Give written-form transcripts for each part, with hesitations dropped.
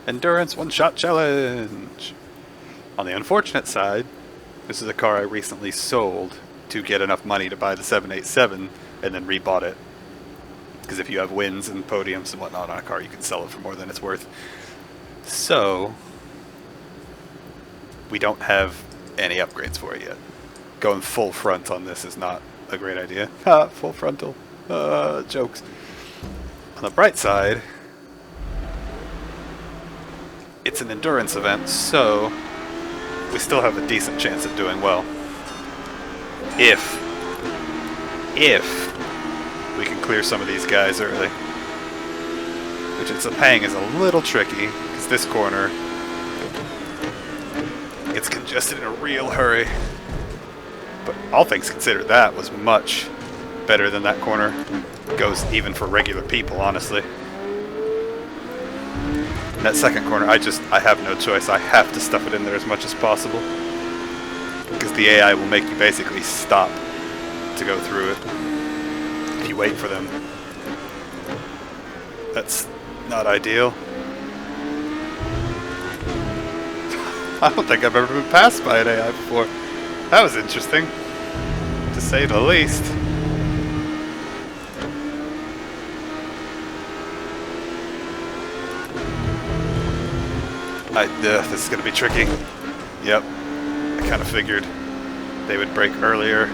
Endurance one-shot challenge! On the unfortunate side, this is a car I recently sold to get enough money to buy the 787 and then rebought it. Because if you have wins and podiums and whatnot on a car, you can sell it for more than it's worth. So, we don't have any upgrades for it yet. Going full front on this is not a great idea. Ha, full frontal. Jokes. On the bright side, it's an endurance event, so we still have a decent chance of doing well. If we can clear some of these guys early. Which it's a pang is a little tricky, because this corner gets congested in a real hurry. But all things considered, that was much better than that corner goes even for regular people, honestly. That second corner, I have no choice. I have to stuff it in there as much as possible. Because the AI will make you basically stop to go through it if you wait for them. That's not ideal. I don't think I've ever been passed by an AI before. That was interesting, to say the least. This is going to be tricky. Yep, I kind of figured they would brake earlier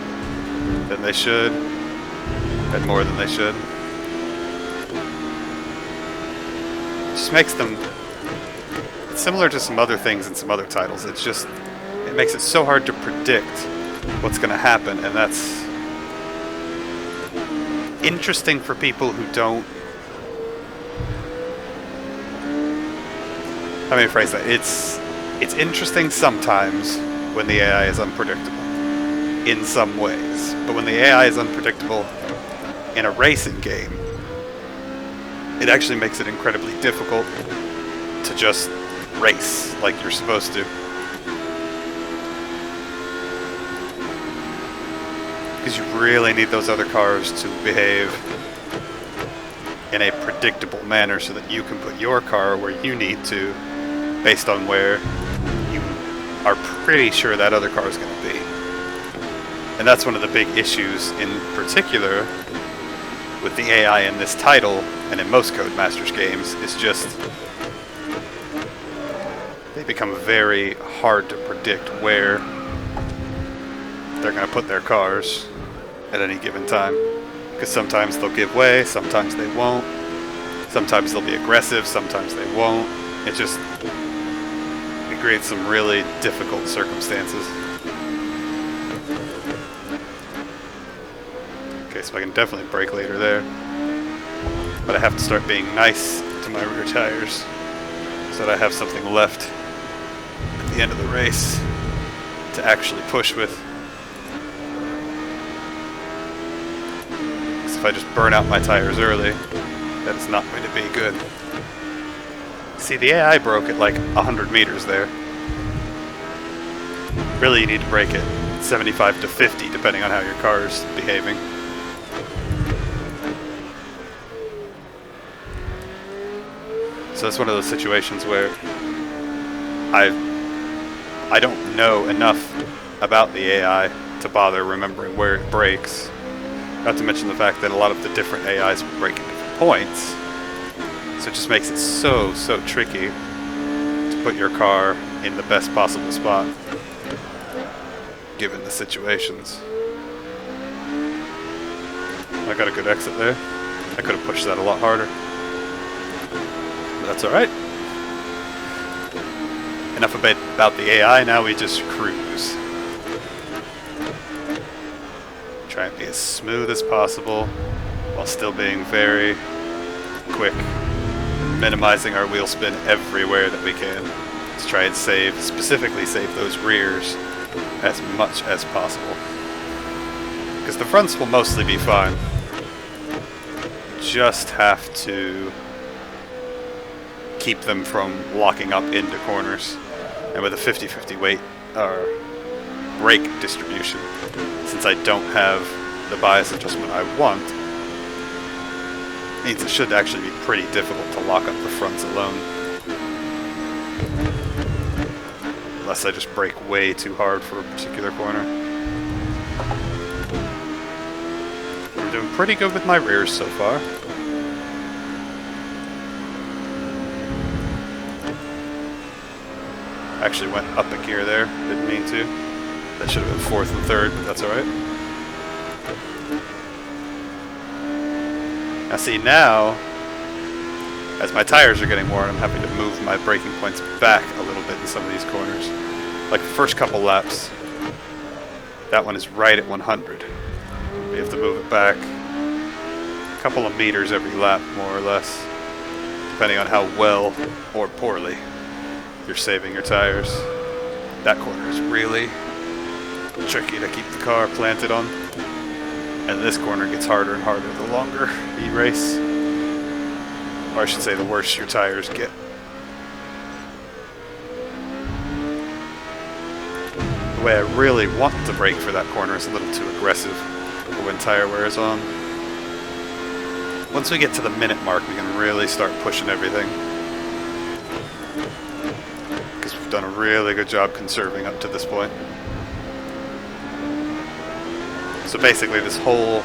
than they should, and more than they should. Just makes them similar to some other things in some other titles. It makes it so hard to predict what's going to happen, and that's interesting for people who don't. Let me phrase that. It's interesting sometimes when the AI is unpredictable in some ways, but when the AI is unpredictable in a racing game, it actually makes it incredibly difficult to just race like you're supposed to. Because you really need those other cars to behave in a predictable manner so that you can put your car where you need to based on where you are pretty sure that other car is going to be. And that's one of the big issues in particular with the AI in this title and in most Codemasters games is just they become very hard to predict where they're going to put their cars at any given time. Because sometimes they'll give way, sometimes they won't. Sometimes they'll be aggressive, sometimes they won't. It creates some really difficult circumstances. Okay, so I can definitely brake later there. But I have to start being nice to my rear tires so that I have something left at the end of the race to actually push with. Because if I just burn out my tires early, that is not going to be good. See, the AI broke at like 100 meters there. Really, you need to brake it 75 to 50, depending on how your car is behaving. So it's one of those situations where I don't know enough about the AI to bother remembering where it brakes. Not to mention the fact that a lot of the different AIs will brake at different points. So it just makes it so tricky to put your car in the best possible spot, given the situations. I got a good exit there. I could have pushed that a lot harder. But that's alright. Enough about the AI, now we just cruise. Try and be as smooth as possible, while still being very quick. Minimizing our wheel spin everywhere that we can to try and specifically save those rears as much as possible. Because the fronts will mostly be fine. You just have to keep them from locking up into corners. And with a 50-50 weight or brake distribution, since I don't have the bias adjustment I want, means it should actually be pretty difficult to lock up the fronts alone. unless I just brake way too hard for a particular corner. I'm doing pretty good with my rears so far. Actually went up a gear there, didn't mean to. That should have been fourth and third, but that's alright. Now see, now, as my tires are getting worn, I'm having to move my braking points back a little bit in some of these corners. Like the first couple laps, that one is right at 100. We have to move it back a couple of meters every lap, more or less, depending on how well or poorly you're saving your tires. That corner is really tricky to keep the car planted on. And this corner gets harder and harder the longer you race. Or I should say the worse your tires get. The way I really want to brake for that corner is a little too aggressive for when tire wear is on. Once we get to the minute mark, we can really start pushing everything. Because we've done a really good job conserving up to this point. So basically this whole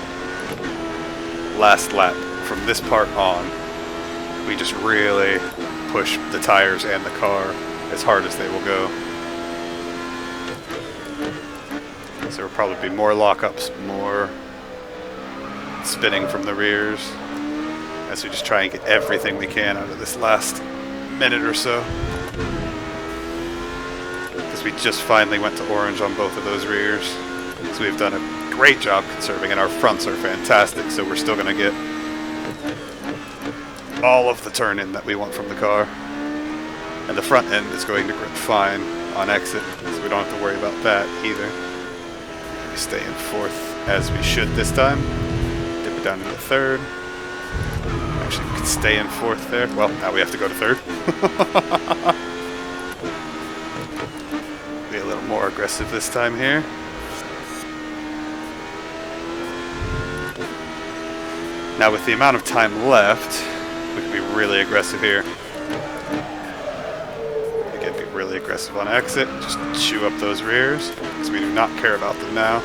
last lap, from this part on, we just really push the tires and the car as hard as they will go. So there will probably be more lockups, more spinning from the rears, as we just try and get everything we can out of this last minute or so. Because we just finally went to orange on both of those rears. So we've done a great job conserving, and our fronts are fantastic, so we're still going to get all of the turn-in that we want from the car. And the front end is going to grip fine on exit, so we don't have to worry about that either. We stay in fourth as we should this time. Dip it down into third. Actually, we can stay in fourth there. Well, now we have to go to third. Be a little more aggressive this time here. Now with the amount of time left, we can be really aggressive here. Again, be really aggressive on exit. Just chew up those rears, because we do not care about them now.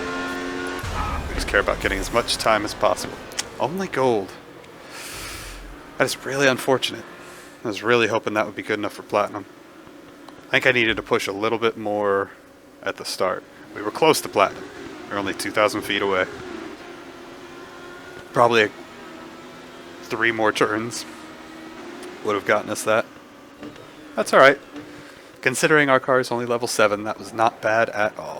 We just care about getting as much time as possible. Only gold. That is really unfortunate. I was really hoping that would be good enough for platinum. I think I needed to push a little bit more at the start. We were close to platinum. We were only 2,000 feet away. Probably 3 more turns would have gotten us that. That's alright. Considering our car is only level 7, that was not bad at all.